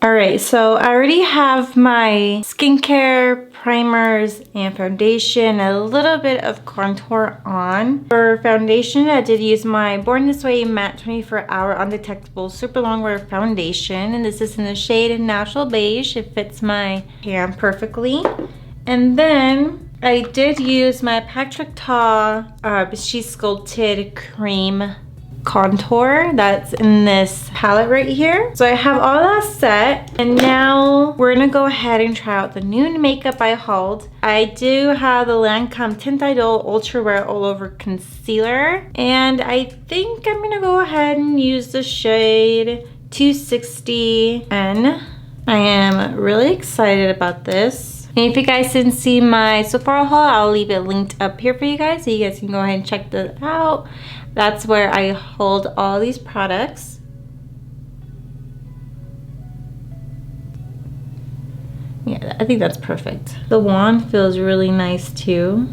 Alright, so I already have my skincare, primers, and foundation, a little bit of contour on. For foundation, I did use my Born This Way Matte 24 Hour Undetectable Super Long Wear Foundation, and this is in the shade Natural Beige. It fits my hand perfectly. And then I did use my Patrick Ta Bisque Sculpted Cream contour that's in this palette right here. So I have all that set, and now we're gonna go ahead and try out the nude makeup I hauled. I do have the Lancome Teint Idole Ultra Wear All Over Concealer, and I think I'm gonna go ahead and use the shade 260N. I am really excited about this. And if you guys didn't see my Sephora haul, I'll leave it linked up here for you guys, so you guys can go ahead and check that out. That's where I hold all these products. Yeah, I think that's perfect. The wand feels really nice too.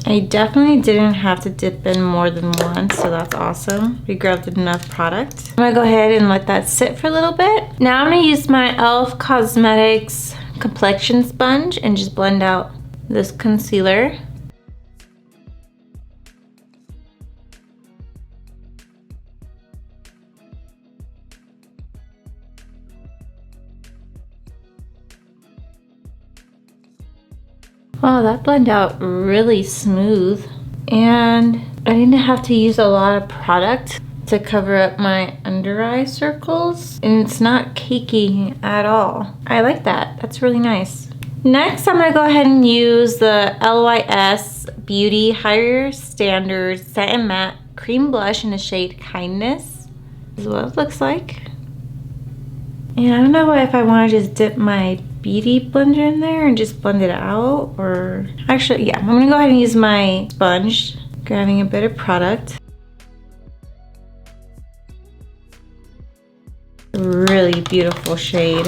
I definitely didn't have to dip in more than once, so that's awesome. We grabbed enough product. I'm gonna go ahead and let that sit for a little bit. Now I'm gonna use my e.l.f. Cosmetics complexion sponge and just blend out this concealer. Wow, that blended out really smooth. And I didn't have to use a lot of product to cover up my under eye circles. And it's not cakey at all. I like that. That's really nice. Next, I'm gonna go ahead and use the LYS Beauty Higher Standard Satin Matte Cream Blush in the shade Kindness. This is what it looks like. And I don't know if I want to just dip my beauty blender in there and just blend it out, or actually, yeah, I'm gonna go ahead and use my sponge, grabbing a bit of product. Really beautiful shade.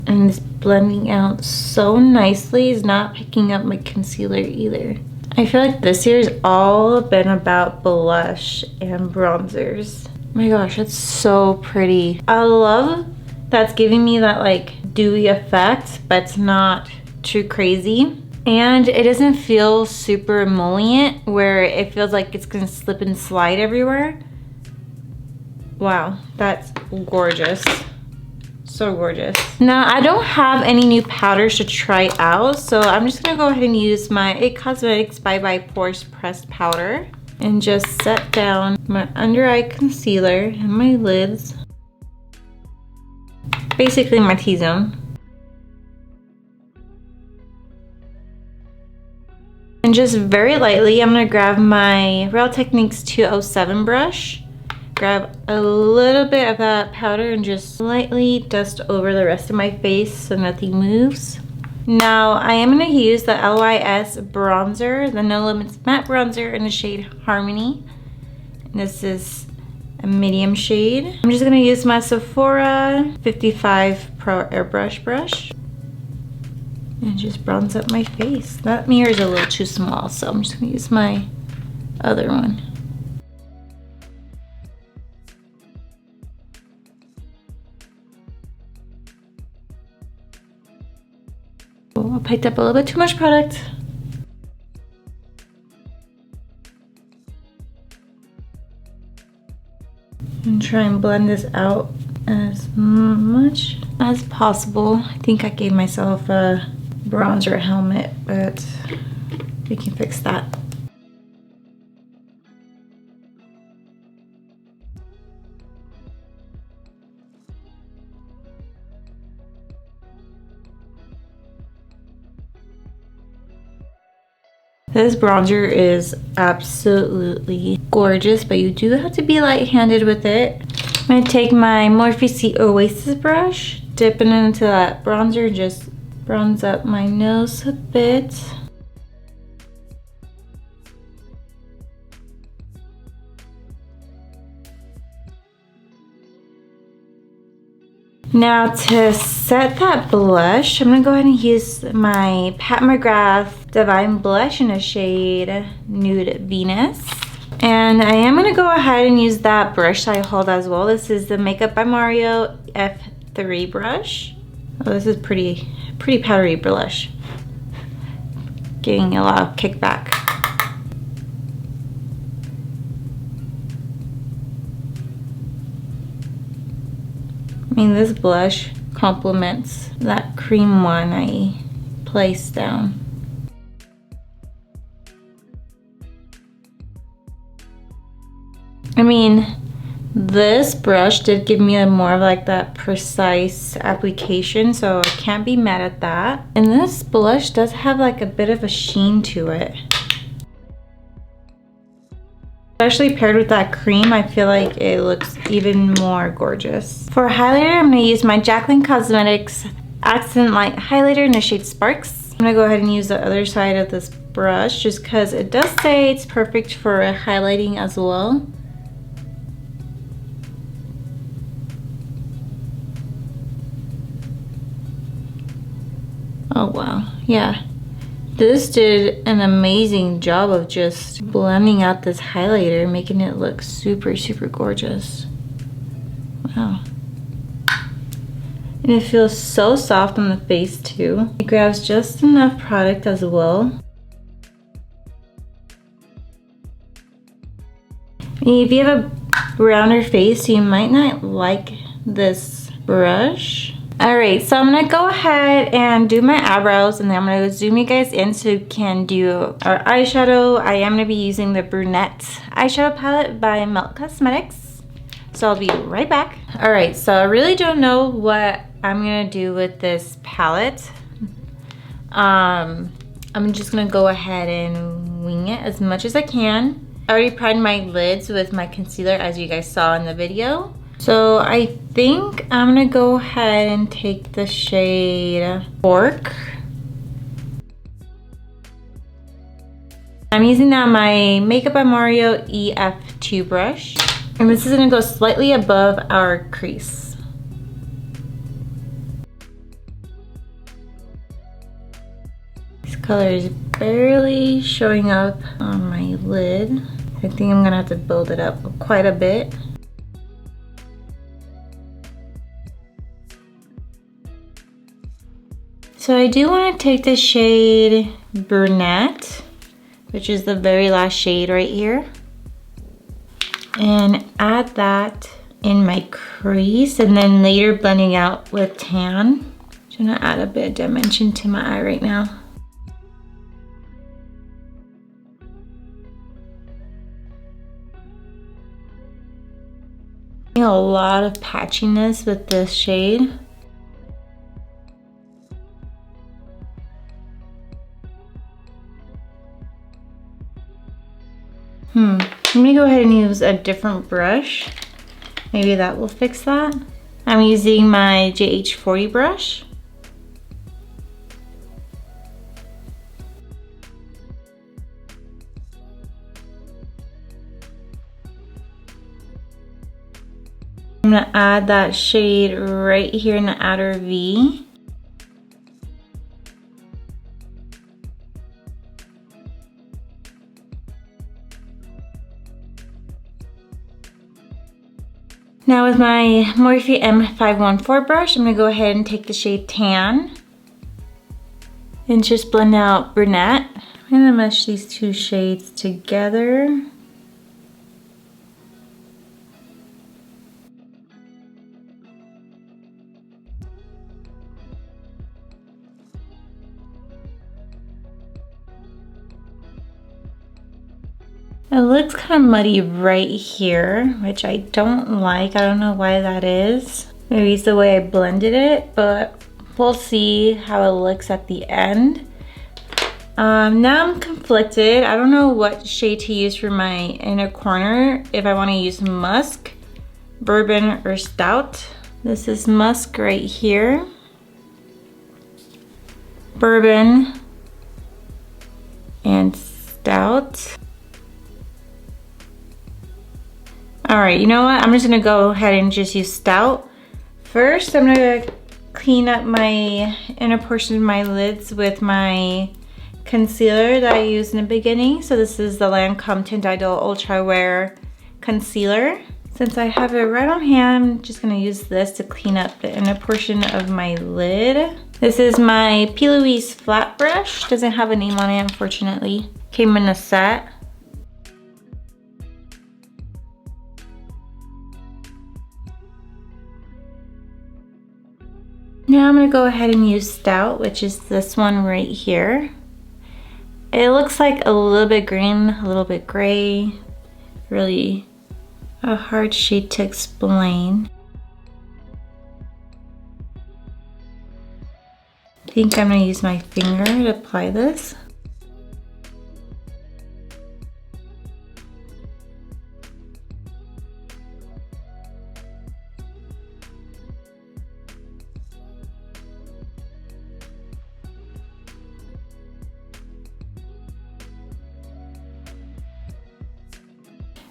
And it's blending out so nicely. It's not picking up my concealer either. I feel like this year's all been about blush and bronzers. Oh my gosh, it's so pretty. I love that's giving me that like dewy effect, but it's not too crazy. And it doesn't feel super emollient where it feels like it's gonna slip and slide everywhere. Wow, that's gorgeous. So gorgeous. Now, I don't have any new powders to try out, so I'm just gonna go ahead and use my IT Cosmetics by Pores Pressed Powder and just set down my under eye concealer and my lids. Basically my T-zone. And just very lightly, I'm gonna grab my Real Techniques 207 brush, grab a little bit of that powder and just lightly dust over the rest of my face so nothing moves. Now I am going to use the LYS bronzer, the No Limits matte bronzer in the shade Harmony. And this is a medium shade. I'm just going to use my Sephora 55 Pro Airbrush brush and just bronze up my face. That mirror is a little too small, so I'm just going to use my other one. I picked up a little bit too much product. And try and blend this out as much as possible. I think I gave myself a bronzer helmet, but we can fix that. This bronzer is absolutely gorgeous, but you do have to be light-handed with it. I'm gonna take my Morphe C Oasis brush, dip it into that bronzer, just bronze up my nose a bit. Now to set that blush, I'm gonna go ahead and use my Pat McGrath Divine Blush in a shade Nude Venus. And I am gonna go ahead and use that brush I hold as well. This is the Makeup by Mario F3 brush. Oh, this is pretty powdery blush. Getting a lot of kickback. I mean, this blush complements that cream one I placed down. I mean, this brush did give me a more of like that precise application, so I can't be mad at that. And this blush does have like a bit of a sheen to it. Especially paired with that cream, I feel like it looks even more gorgeous. For highlighter, I'm gonna use my Jaclyn Cosmetics Accent Light Highlighter in the shade Sparks. I'm gonna go ahead and use the other side of this brush just because it does say it's perfect for highlighting as well. Oh wow, yeah. This did an amazing job of just blending out this highlighter, making it look super, super gorgeous. Wow. And it feels so soft on the face too. It grabs just enough product as well. And if you have a rounder face, you might not like this brush. Alright, so I'm gonna go ahead and do my eyebrows, and then I'm gonna zoom you guys in so you can do our eyeshadow. I am gonna be using the Brunet eyeshadow palette by Melt Cosmetics. So I'll be right back. Alright, so I really don't know what I'm gonna do with this palette. I'm just gonna go ahead and wing it as much as I can. I already primed my lids with my concealer, as you guys saw in the video. So I think I'm gonna go ahead and take the shade Fork. I'm using now my Makeup by Mario EF2 brush. And this is gonna go slightly above our crease. This color is barely showing up on my lid. I think I'm gonna have to build it up quite a bit. So I do want to take the shade Brunet, which is the very last shade right here, and add that in my crease, and then later blending out with tan. Just gonna add a bit of dimension to my eye right now. A lot of patchiness with this shade. I'm gonna go ahead and use a different brush. Maybe that will fix that. I'm using my JH40 brush. I'm gonna add that shade right here in the outer V. Now with my Morphe M514 brush, I'm gonna go ahead and take the shade Tan and just blend out Brunette. I'm gonna mesh these two shades together. It looks kind of muddy right here, which I don't like. I don't know why that is. Maybe it's the way I blended it, but we'll see how it looks at the end. Now I'm conflicted. I don't know what shade to use for my inner corner, if I want to use Musk, Bourbon, or Stout. This is Musk right here. Bourbon and Stout. All right, you know what? I'm just gonna go ahead and just use Stout First, I'm gonna clean up my inner portion of my lids with my concealer that I used in the beginning. So this is the Lancome Teint Idole Ultra Wear Concealer. Since I have it right on hand, I'm just gonna use this to clean up the inner portion of my lid. This is my P. Louise flat brush. Doesn't have a name on it, unfortunately. Came in a set. Now I'm gonna go ahead and use Stout, which is this one right here. It looks like a little bit green, a little bit gray. Really a hard shade to explain. I think I'm gonna use my finger to apply this.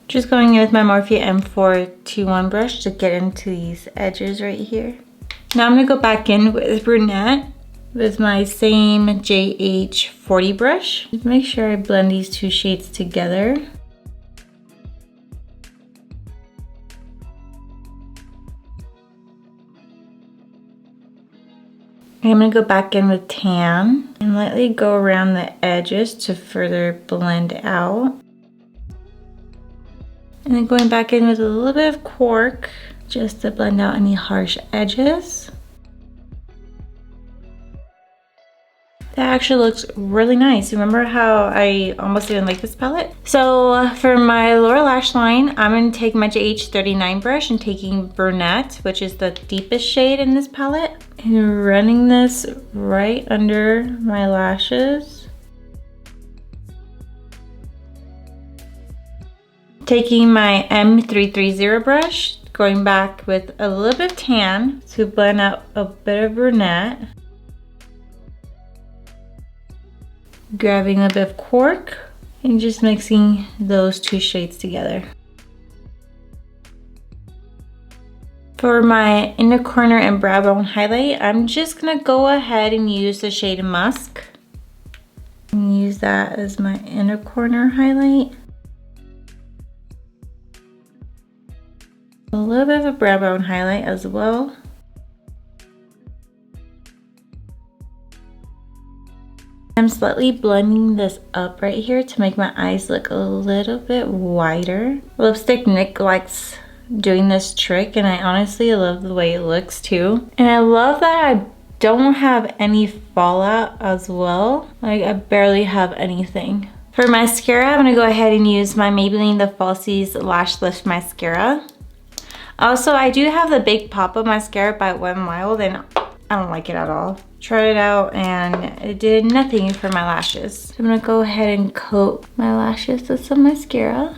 Just going in with my Morphe M421 brush to get into these edges right here. Now I'm gonna go back in with Brunet with my same JH40 brush. Just make sure I blend these two shades together. I'm gonna go back in with Tan and lightly go around the edges to further blend out. And then going back in with a little bit of Cork just to blend out any harsh edges. That actually looks really nice. Remember how I almost didn't like this palette? So for my lower lash line, I'm gonna take my JH39 brush and taking Brunet, which is the deepest shade in this palette, and running this right under my lashes. Taking my M330 brush, going back with a little bit of Tan to blend out a bit of Brunet. Grabbing a bit of Cork and just mixing those two shades together. For my inner corner and brow bone highlight, I'm just gonna go ahead and use the shade Musk. And use that as my inner corner highlight. A little bit of a brow bone highlight as well. I'm slightly blending this up right here to make my eyes look a little bit wider. Lipstick Nick likes doing this trick and I honestly love the way it looks too. And I love that I don't have any fallout as well. Like I barely have anything. For mascara, I'm gonna go ahead and use my Maybelline The Falsies Lash Lift Mascara. Also, I do have the Big Papa mascara by Wet n Wild and I don't like it at all. Tried it out and it did nothing for my lashes. So I'm gonna go ahead and coat my lashes with some mascara.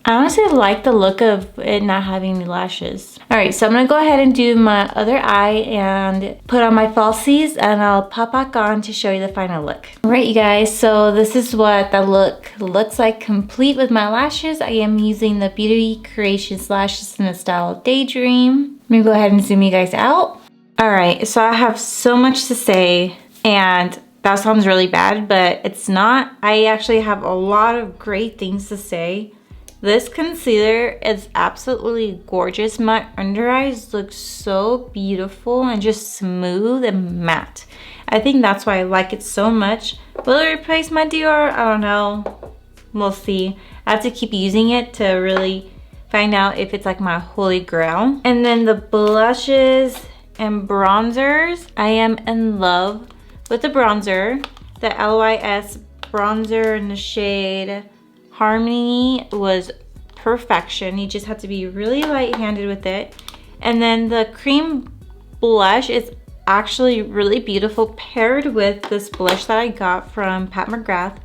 I honestly like the look of it not having any lashes. All right, so I'm gonna go ahead and do my other eye and put on my falsies and I'll pop back on to show you the final look. All right, you guys, so this is what the look looks like complete with my lashes. I am using the Beauty Creations lashes in the style Daydream. Let me go ahead and zoom you guys out. All right, so I have so much to say and that sounds really bad, but it's not. I actually have a lot of great things to say. This concealer is absolutely gorgeous. My under eyes look so beautiful and just smooth and matte. I think that's why I like it so much. Will it replace my Dior? I don't know. We'll see. I have to keep using it to really find out if it's like my holy grail. And then the blushes and bronzers. I am in love with the bronzer. The LYS bronzer in the shade Harmony was perfection. You just have to be really light-handed with it. And then the cream blush is actually really beautiful paired with this blush that I got from McGrath,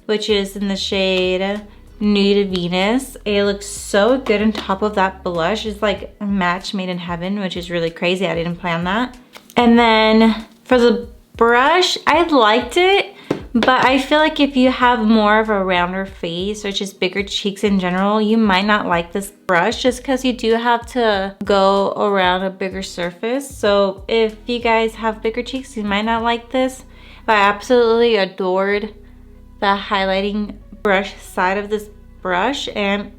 which is in the shade Nude Venus. It looks so good on top of that blush. It's like a match made in heaven, which is really crazy. I didn't plan that. And then for the brush, I liked it, But I feel like if you have more of a rounder face or just bigger cheeks in general, you might not like this brush just because you do have to go around a bigger surface. So if you guys have bigger cheeks, you might not like this. But I absolutely adored the highlighting brush side of this brush, and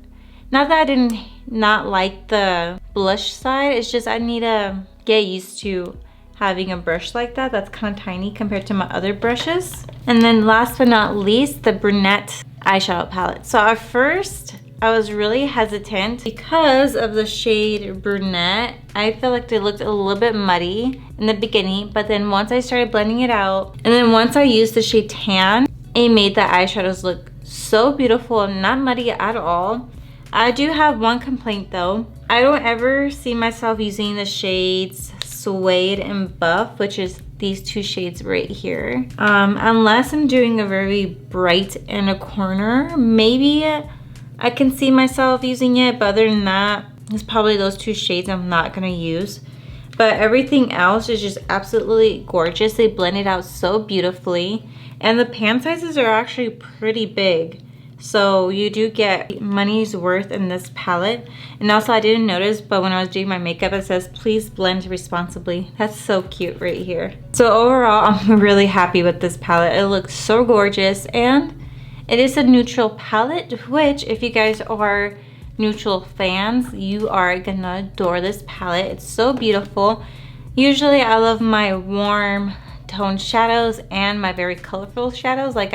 not that I didn't not like the blush side, it's just I need to get used to having a brush like that that's kind of tiny compared to my other brushes. And then last but not least, the brunette eyeshadow palette. So at first I was really hesitant because of the shade brunette. I felt like they looked a little bit muddy in the beginning, but then once I started blending it out, and then once I used the shade tan, it made the eyeshadows look so beautiful and not muddy at all. I do have one complaint though. I don't ever see myself using the shades Suede and Buff, which is these two shades right here. Unless I'm doing a very bright in a corner, maybe I can see myself using it, but other than that, it's probably those two shades I'm not gonna use. But everything else is just absolutely gorgeous. They blend it out so beautifully. And the pan sizes are actually pretty big. So you do get money's worth in this palette. And also I didn't notice, but when I was doing my makeup, it says, please blend responsibly. That's so cute right here. So overall, I'm really happy with this palette. It looks so gorgeous, and it is a neutral palette, which if you guys are neutral fans, you are gonna adore this palette. It's so beautiful. Usually I love my warm toned shadows and my very colorful shadows, like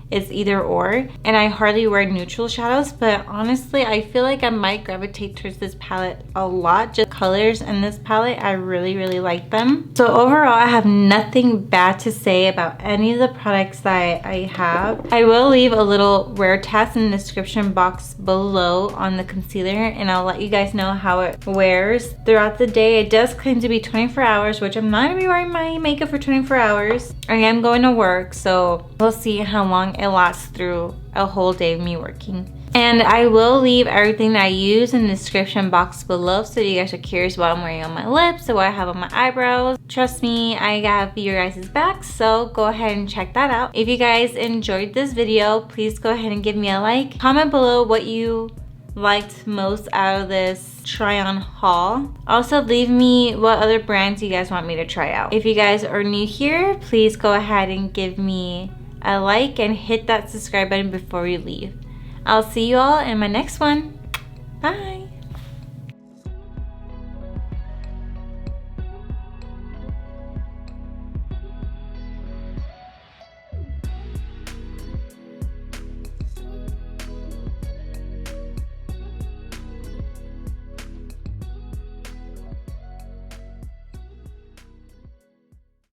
it's either or, and I hardly wear neutral shadows, but honestly I feel like I might gravitate towards this palette a lot. Just colors in this palette, I really like them. So overall, I have nothing bad to say about any of the products that I have. I will leave a little wear test in the description box below on the concealer, and I'll let you guys know how it wears throughout the day. It does claim to be 24 hours, which I'm not gonna be wearing my makeup for 24 hours. I am going to work, so we'll see how long it lasts through a whole day of me working. And I will leave everything that I use in the description box below, so if you guys are curious what I'm wearing on my lips or what I have on my eyebrows. Trust me, I have your guys' back, so go ahead and check that out. If you guys enjoyed this video, please go ahead and give me a like. Comment below what you liked most out of this try on haul. Also leave me what other brands you guys want me to try out. If you guys are new here, please go ahead and give me a like and hit that subscribe button before you leave. I'll see you all in my next one. Bye.